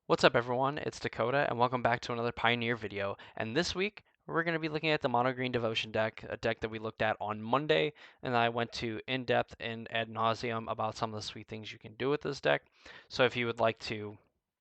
What's up everyone, it's Dakota and welcome back to another Pioneer video. And this week we're going to be looking at the Mono Green Devotion deck, a deck that we looked at on Monday, and I went to in-depth and ad nauseum about some of the sweet things you can do with this deck. So if you would like to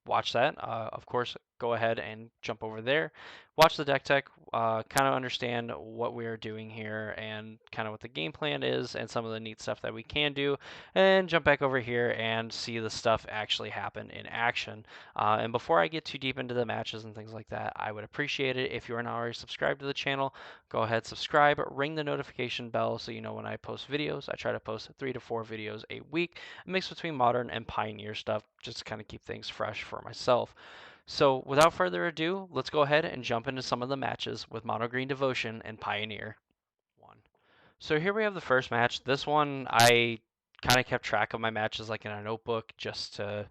watch that, of course go ahead and jump over there, watch the deck tech, kind of understand what we are doing here and kind of what the game plan is and some of the neat stuff that we can do, and jump back over here and see the stuff actually happen in action. And before I get too deep into the matches and things like that, I would appreciate it if you are not already subscribed to the channel. Go ahead, subscribe, ring the notification bell so you know when I post videos. I try to post 3 to 4 videos a week, a mix between modern and Pioneer stuff, just to kind of keep things fresh for myself. So without further ado, let's go ahead and jump into some of the matches with Mono Green Devotion and Pioneer. So here we have the first match. This one I kind of kept track of my matches like in a notebook just to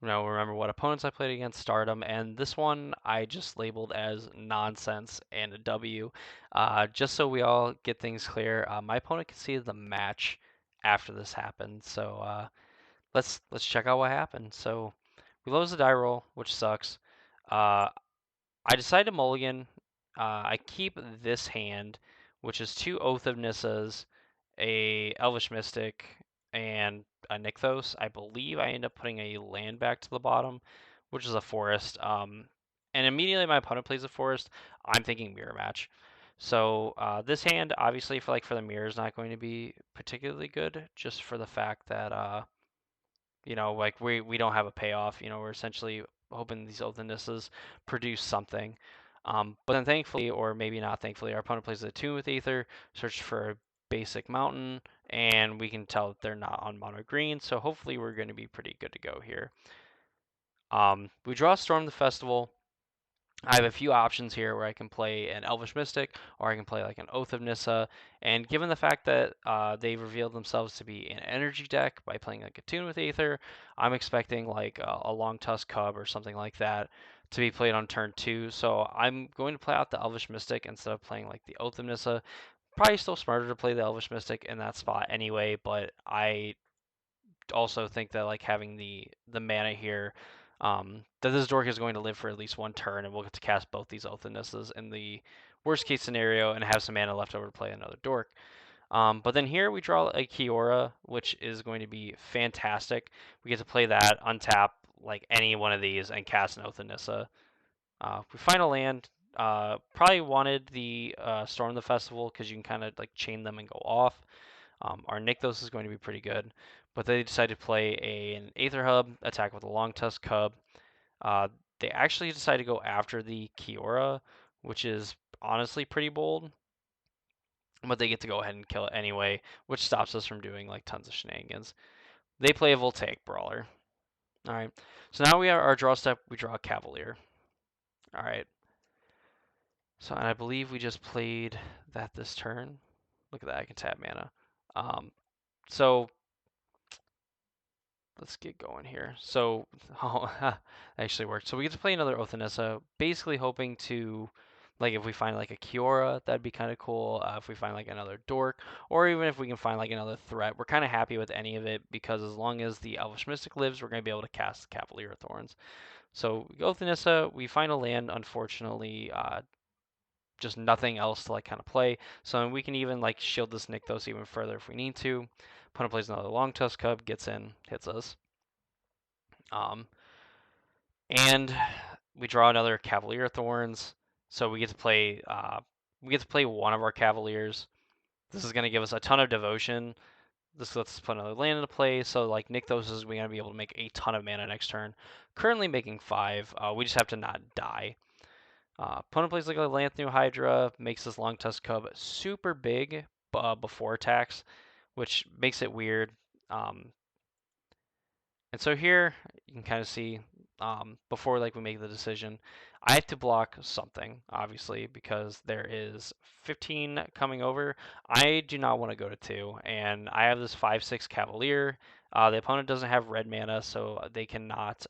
remember what opponents I played against, Stardom, and this one I just labeled as nonsense and a W. Just so we all get things clear, my opponent conceded the match after this happened, so let's check out what happened. So we lose the die roll, which sucks. Uh, I decided to mulligan. I keep this hand, which is two Oath of Nissas, a Elvish Mystic, and a Nykthos. I believe I end up putting a land back to the bottom, which is a forest. And immediately my opponent plays a forest. I'm thinking mirror match. So this hand, obviously, for the mirror, is not going to be particularly good, just for the fact that like we don't have a payoff. We're essentially hoping these Oath of Nissas produce something. But then thankfully, or maybe not thankfully, our opponent plays a Tune with Aether, search for a basic mountain, and we can tell that they're not on mono green, so hopefully we're going to be pretty good to go here. We draw Storm the Festival. I have a few options here where I can play an Elvish Mystic or I can play like an Oath of Nissa. And given the fact that they've revealed themselves to be an energy deck by playing like a Tune with Aether, I'm expecting like a Long Tusk Cub or something like that to be played on turn 2. So I'm going to play out the Elvish Mystic instead of playing like the Oath of Nissa. Probably still smarter to play the Elvish Mystic in that spot anyway, but I also think that like having the mana here, that this dork is going to live for at least one turn, and we'll get to cast both these Oath of Nissas in the worst case scenario and have some mana left over to play another dork. But then here we draw a Kiora, which is going to be fantastic. We get to play that, untap like any one of these, and cast an Oath of Nissa. We find a land. Probably wanted the Storm the Festival because you can kind of like chain them and go off. Our Nykthos is going to be pretty good, but they decided to play an Aether Hub, attack with a Long Tusk Cub. Uh, they actually decided to go after the Kiora, which is honestly pretty bold, but they get to go ahead and kill it anyway, which stops us from doing like tons of shenanigans. They play a Voltaic Brawler. All right, so now we have our draw step. We draw a Cavalier. All right, so and I believe we just played that this turn. Look at that, I can tap mana. So let's get going here. So, oh, that actually worked. So we get to play another Oath of Nissa, basically hoping to, like, if we find like a Kiora, that'd be kind of cool. If we find like another Dork, or even if we can find like another threat, we're kind of happy with any of it because as long as the Elvish Mystic lives, we're going to be able to cast Cavalier of Thorns. So we go Oath of Nissa, we find a land, unfortunately, just nothing else to like kind of play. So we can even like shield this Nykthos even further if we need to. Opponent plays another Long Tusk Cub, gets in, hits us. Um, and we draw another Cavalier Thorns, so we get to play one of our Cavaliers. This is going to give us a ton of devotion. This lets us put another land into play, so like Nykthos is going to be able to make a ton of mana next turn. Currently making 5. We just have to not die. Opponent plays like a Lanthnu Hydra, makes this Long Tusk Cub super big before attacks, which makes it weird. And so here you can kind of see before like we make the decision, I have to block something obviously because there is 15 coming over. I do not want to go to 2, and I have this 5/6 Cavalier. The opponent doesn't have red mana, so they cannot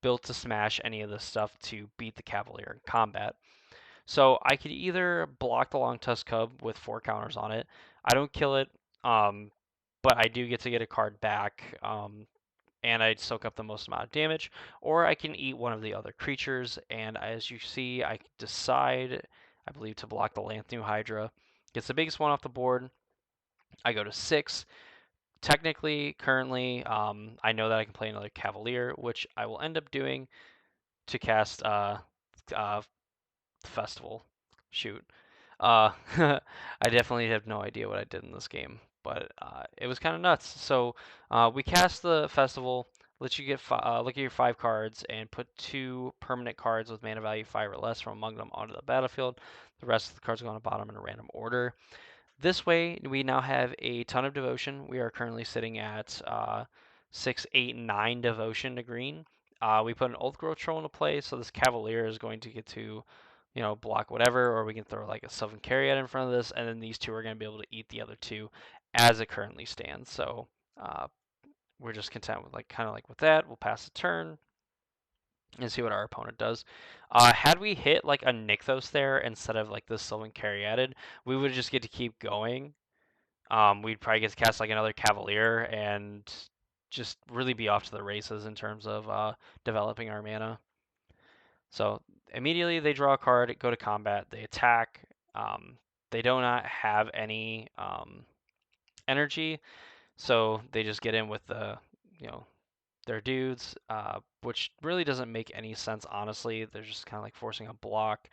build to smash any of this stuff to beat the Cavalier in combat. So I could either block the Long Tusk Cub with 4 counters on it. I don't kill it, but I do get to get a card back. and I soak up the most amount of damage, or I can eat one of the other creatures, and as you see, I decide, I believe, to block the Lanthnu Hydra. Gets the biggest one off the board. I go to 6. Technically, currently, I know that I can play another Cavalier, which I will end up doing to cast uh, Festival. Shoot. I definitely have no idea what I did in this game, but it was kind of nuts. So we cast the Festival, let you get look at your 5 cards, and put 2 permanent cards with mana value 5 or less from among them onto the battlefield. The rest of the cards go on the bottom in a random order. This way, we now have a ton of devotion. We are currently sitting at 6, 8, 9 devotion to green. We put an Old Growth Troll into play, so this Cavalier is going to get to, block whatever, or we can throw like a Sylvan Caryat in front of this, and then these 2 are going to be able to eat the other 2 as it currently stands. So we're just content with kind of like with that. We'll pass the turn and see what our opponent does. Had we hit like a Nykthos there instead of like this Sylvan Caryatid, we would just get to keep going. We'd probably get to cast like another Cavalier and just really be off to the races in terms of developing our mana. So immediately they draw a card, go to combat, they attack. They do not have any energy, so they just get in with their dudes, which really doesn't make any sense, honestly. They're just kind of like forcing a block.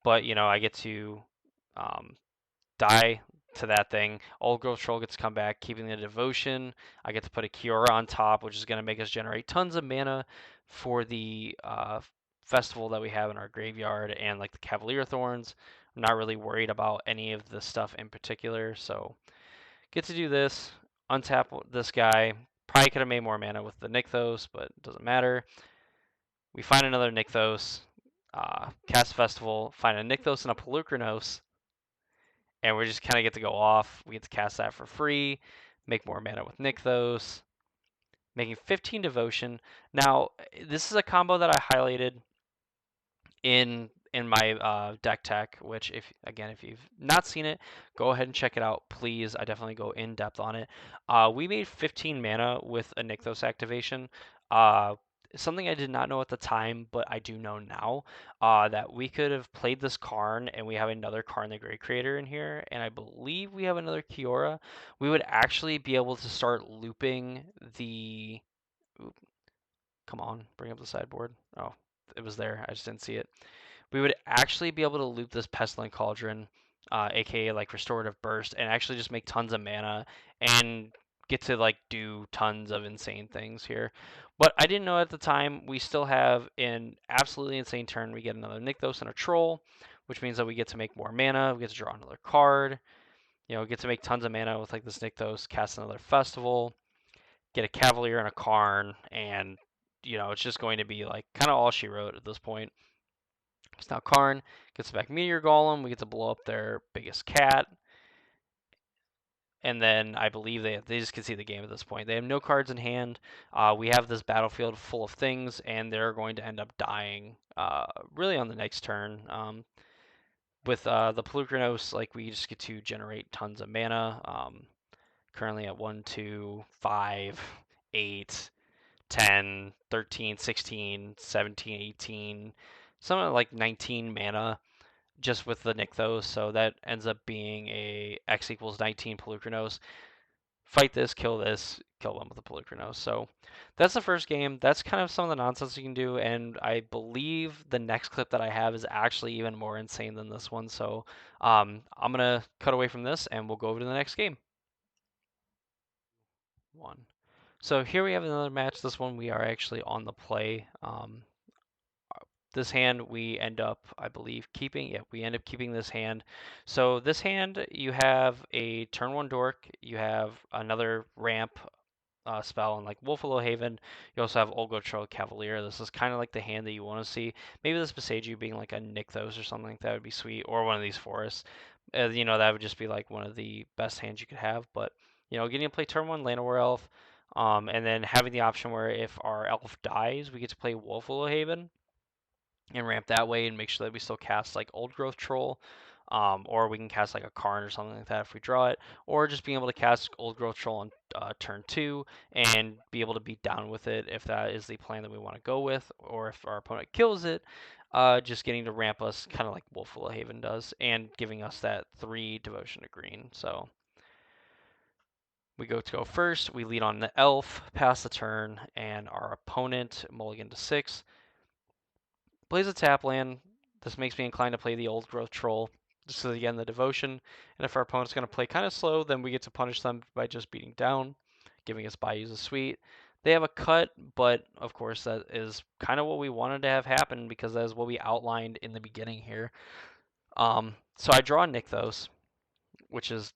But, I get to die to that thing. Old Growth Troll gets to come back, keeping the devotion. I get to put a Kiora on top, which is going to make us generate tons of mana for the festival that we have in our graveyard and like the Cavalier Thorns. I'm not really worried about any of the stuff in particular, so get to do this, untap this guy. Probably could have made more mana with the Nykthos, but it doesn't matter. We find another Nykthos, cast Festival, find a Nykthos and a Polukranos, and we just kind of get to go off. We get to cast that for free, make more mana with Nykthos, making 15 devotion. Now, this is a combo that I highlighted in my deck tech, which if you've not seen it, go ahead and check it out, please. I definitely go in depth on it. We made 15 mana with a Nykthos activation. Something I did not know at the time, but I do know now, that we could have played this Karn, and we have another Karn the Great Creator in here, and I believe we have another Kiora. We would actually be able to start looping the... Oop, come on, bring up the sideboard. Oh, it was there. I just didn't see it. We would actually be able to loop this Pestilent Cauldron, aka like Restorative Burst, and actually just make tons of mana and get to like do tons of insane things here. But I didn't know at the time. We still have an absolutely insane turn. We get another Nykthos and a Troll, which means that we get to make more mana. We get to draw another card. Get to make tons of mana with like this Nykthos, cast another Festival, get a Cavalier and a Karn, and it's just going to be like kind of all she wrote at this point. So now Karn gets back Meteor Golem. We get to blow up their biggest cat. And then I believe they just can see the game at this point. They have no cards in hand. We have this battlefield full of things, and they're going to end up dying really on the next turn. With the Polukranos, like we just get to generate tons of mana. Currently at 1, 2, 5, 8, 10, 13, 16, 17, 18, something like 19 mana just with the Nykthos, so that ends up being a X equals 19 Polukranos. Fight this, kill them with the Polukranos. So that's the first game. That's kind of some of the nonsense you can do, and I believe the next clip that I have is actually even more insane than this one. So I'm going to cut away from this, and we'll go over to the next game. One. So here we have another match. This one we are actually on the play. This hand we end up, I believe, keeping. Yeah, we end up keeping this hand. So this hand, you have a turn 1 Dork. You have another ramp spell in like Wolfwillow Haven. You also have Old Growth Troll Cavalier. This is kind of like the hand that you want to see. Maybe this Boseiju being like a Nykthos or something like that would be sweet, or one of these forests. That would just be like one of the best hands you could have. But getting to play turn 1 Llanowar Elf, and then having the option where if our elf dies, we get to play Wolfwillow Haven and ramp that way and make sure that we still cast like Old Growth Troll. or we can cast like a Karn or something like that if we draw it, or just being able to cast Old Growth Troll on turn 2 and be able to beat down with it if that is the plan that we want to go with, or if our opponent kills it, just getting to ramp us kind of like Wolfwillow Haven does, and giving us that 3 Devotion to Green. So we go first, we lead on the Elf, pass the turn, and our opponent, mulligan to 6, plays a tap land. This makes me inclined to play the Old Growth Troll, just so again the Devotion. And if our opponent's going to play kind of slow, then we get to punish them by just beating down, giving us Bayou's a Sweet. They have a cut, but of course that is kind of what we wanted to have happen because that is what we outlined in the beginning here. So I draw Nykthos, which is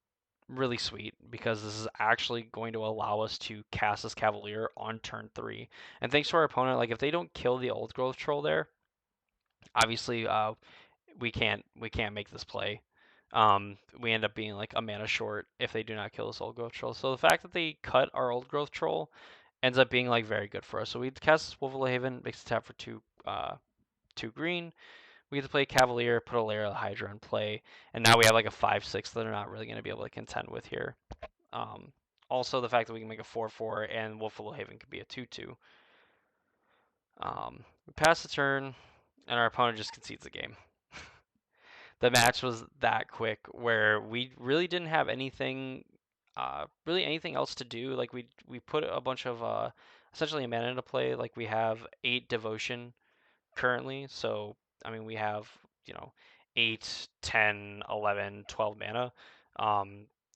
really sweet because this is actually going to allow us to cast this Cavalier on turn 3. And thanks to our opponent, like if they don't kill the Old Growth Troll there, obviously we can't make this play. We end up being like a mana short if they do not kill this Old Growth Troll. So the fact that they cut our Old Growth Troll ends up being like very good for us. So we cast Wolfwillow Haven, makes a tap for 2 green. We get to play Cavalier, put a Lair of the Hydra in play, and now we have like a 5/6 that they're not really going to be able to contend with here. Um, Also, the fact that we can make a 4/4 and Wolfwillow Haven could be a 2/2. We pass the turn, and our opponent just concedes the game. The match was that quick where we really didn't have really anything else to do. Like we put a bunch of essentially a mana into play. Like we have 8 devotion currently, so I mean we have 8, 10, 11, 12 mana.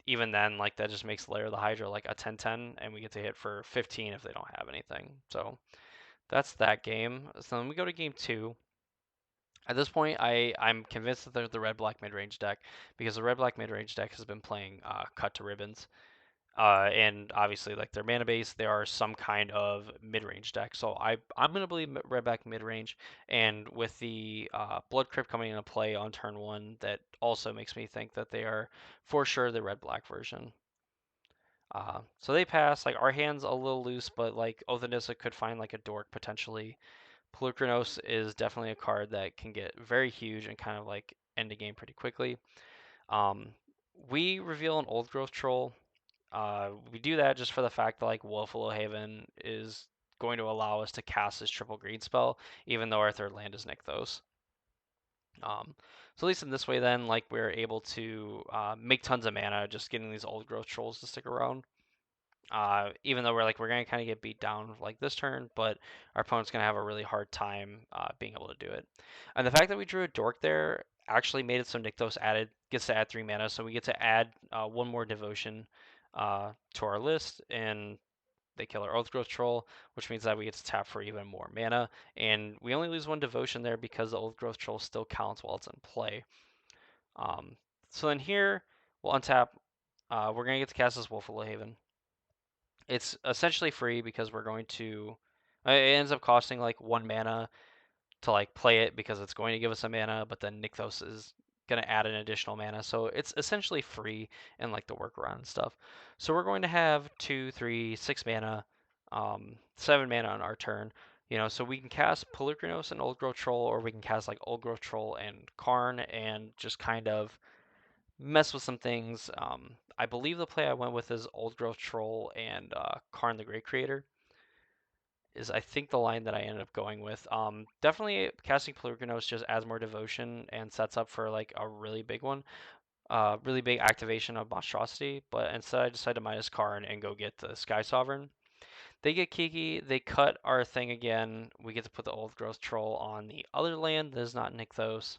Even then, like that just makes Lair of the Hydra like a 10/10, and we get to hit for 15 if they don't have anything. So that's that game. So then we go to game 2. At this point, I'm convinced that they're the red black mid range deck because the red black mid range deck has been playing Cut to Ribbons, and obviously like their mana base, they are some kind of mid range deck. So I'm gonna believe red black mid range, and with the Blood Crypt coming into play on turn 1, that also makes me think that they are for sure the red black version. So they pass. Like our hand's a little loose, but like Oath of Nissa could find like a dork potentially. Polukranos is definitely a card that can get very huge and kind of like end the game pretty quickly. Um, we reveal an Old Growth Troll. We do that just for the fact that like Wolfwillow Haven is going to allow us to cast this triple green spell, even though our third land is Nykthos. So at least in this way, then like we're able to make tons of mana, just getting these Old Growth Trolls to stick around. Even though we're gonna kind of get beat down like this turn, but our opponent's gonna have a really hard time being able to do it. And the fact that we drew a dork there actually made it so Nykthos gets to add 3 mana, so we get to add 1 more devotion to our list, and they kill our Oath Growth Troll, which means that we get to tap for even more mana, and we only lose 1 devotion there because the Oath Growth Troll still counts while it's in play. Um, so then here we'll untap. We're gonna get to cast this Wolfwillow Haven. It's essentially free because we're going to. It ends up costing like 1 mana to like play it because it's going to give us a mana, but then Nykthos is going to add an additional mana, so it's essentially free and like the workaround and stuff. So we're going to have 2, 3, 6 mana, 7 mana on our turn. So we can cast Polukranos and Old Growth Troll, or we can cast like Old Growth Troll and Karn and just kind of mess with some things. I believe the play I went with is Old Growth Troll and Karn the Great Creator is I think the line that I ended up going with. Definitely casting Polukranos just adds more devotion and sets up for like a really big one, really big activation of Monstrosity. But instead, I decided to minus Karn and go get the Sky Sovereign. They get Kiki, they cut our thing again. We get to put the Old Growth Troll on the other land that is not Nykthos,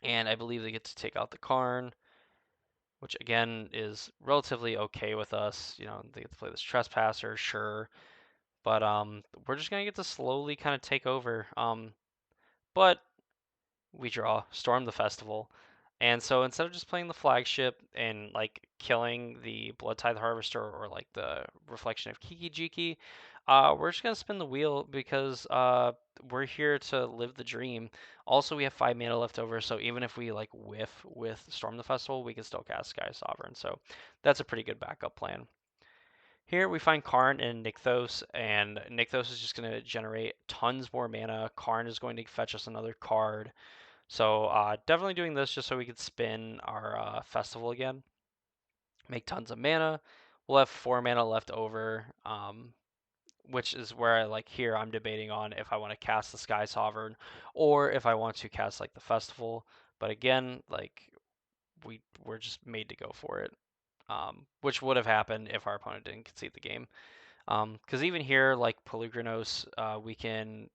and I believe they get to take out the Karn, which again is relatively okay with us. They get to play this Trespasser, sure, but we're just gonna get to slowly kind of take over. But we draw Storm the Festival, and so instead of just playing the flagship and like killing the Blood Tithe Harvester or like the Reflection of Kiki Jiki, we're just gonna spin the wheel because we're here to live the dream. Also, we have 5 mana left over, so even if we like whiff with Storm the Festival, we can still cast Sky Sovereign. So that's a pretty good backup plan. Here we find Karn and Nykthos, and Nykthos is just going to generate tons more mana. Karn is going to fetch us another card. So definitely doing this just so we could spin our festival again, make tons of mana. We'll have 4 mana left over, which is where I like here I'm debating on if I want to cast the Sky Sovereign or if I want to cast like the festival. But again, like we're just made to go for it, which would have happened if our opponent didn't concede the game. Because even here, like Pelugrinos, we can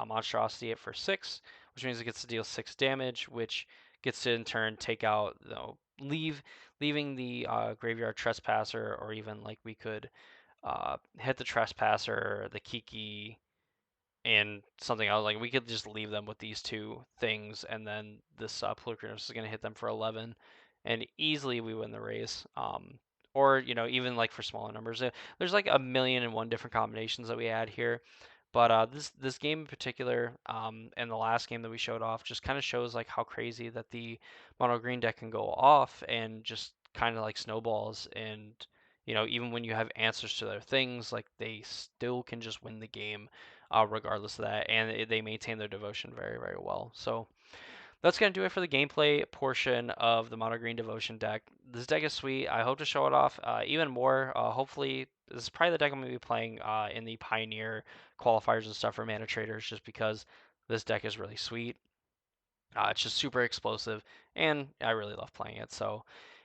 Monstrosity it for 6, which means it gets to deal 6 damage, which gets to in turn take out, leaving the Graveyard Trespasser, or even like we could hit the Trespasser, the Kiki, and something else. Like we could just leave them with these two things, and then this Pelugrinos is going to hit them for 11, and easily we win the race. Or even like for smaller numbers, there's like a million and one different combinations that we add here. But this game in particular, and the last game that we showed off, just kind of shows like how crazy that the mono green deck can go off, and just kind of like snowballs. And even when you have answers to their things, like they still can just win the game regardless of that, and they maintain their devotion very, very well. So that's going to do it for the gameplay portion of the Mono Green Devotion deck. This deck is sweet. I hope to show it off even more. Hopefully, this is probably the deck I'm going to be playing in the Pioneer qualifiers and stuff for Mana Traders, just because this deck is really sweet. It's just super explosive, and I really love playing it. So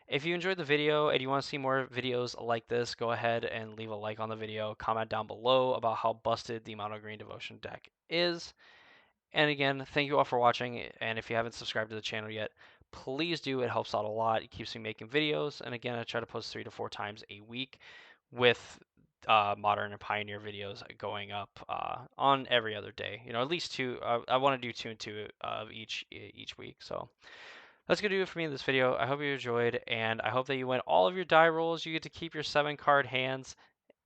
if you enjoyed the video and you want to see more videos like this, go ahead and leave a like on the video. Comment down below about how busted the Mono Green Devotion deck is. And again, thank you all for watching. And if you haven't subscribed to the channel yet, please do. It helps out a lot. It keeps me making videos. And again, I try to post 3 to 4 times a week with modern and pioneer videos going up on every other day. At least two. I want to do 2 and 2 of each week. So that's gonna do it for me in this video. I hope you enjoyed, and I hope that you win all of your die rolls. You get to keep your 7-card hands,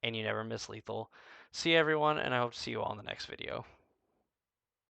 and you never miss lethal. See you everyone, and I hope to see you all in the next video.